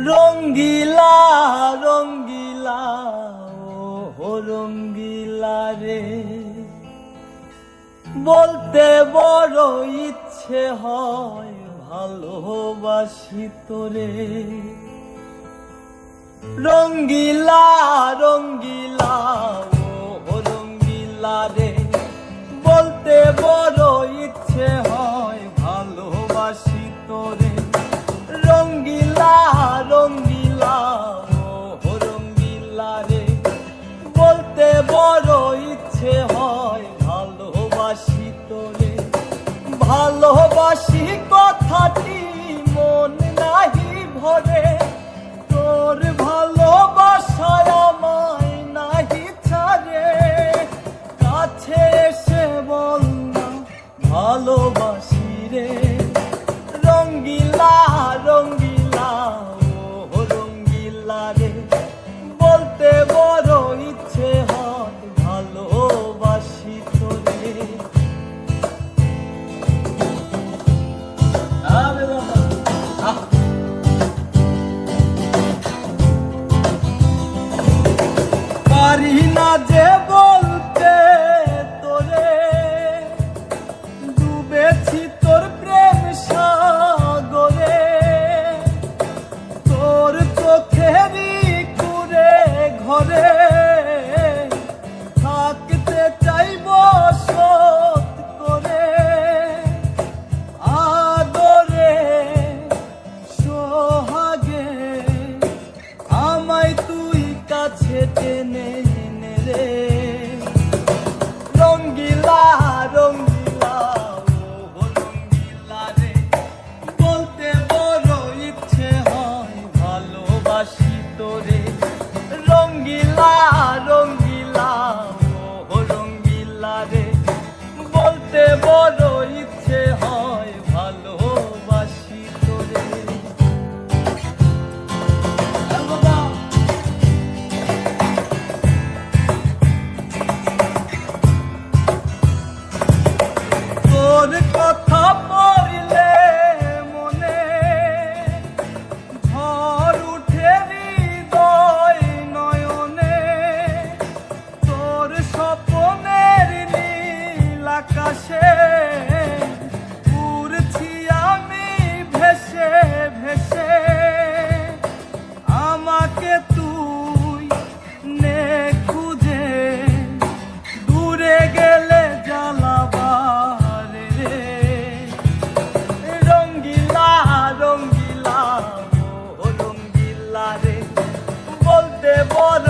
রঙ্গিলা রঙ্গিলা ও রঙ্গিলা রে, বলতে বড় ইচ্ছে হয় ভালোবাসি তোরে। রঙ্গিলা রঙ্গিলা ও রঙ্গিলা রে, বলতে বড় ইচ্ছে হয় ভালোবাসি তোরে। রঙ্গিলা রঙ্গিলা ও রঙ্গিলা রে, বলতে বড় ইচ্ছে হয় ভালোবাসি তোরে। ভালোবাসি কথাটি মন নাহি ভরে, তোর ভালোবাসায় আমায় নাহি ছাড়ে। কাছে এসে বল না ভালোবাসি রে। রঙ্গিলা রঙ্গিলা ও রঙ্গিলা রে, বলতে বড় ইচ্ছে হয় ভালোবাসি তোরে। পারি না যে বলতে তোরে, ডুবেছি তোর প্রেম সাগরে। তোর চোখেরই কুরে ঘরে থাকতে চাইব সত করে। আদরে সোহাগে আমায় তুই কাছে টেনে নে রে। রঙ্গিলা রঙ্গিলা ও রঙ্গিলা রে, বলতে বড় ইচ্ছে হয় ভালোবাসি তোরে। রঙ্গিলা রঙ্গিলা ও রঙ্গিলা রে, বলতে বড় ইচ্ছে হয় ভালোবাসি তোরে। তোর কথা পড়লে মনে ঝড় উঠে হৃদয় নয়নে। তোর স্বপ্নের নীল আকাশে উড়ছি আমি ভেসে ভেসে। আমাকে তুই নে খুঁজে, দূরে গেলে জ্বালাবার রে। রঙ্গিলা রঙ্গিলা ও রঙ্গিলা রে, বলতে বড়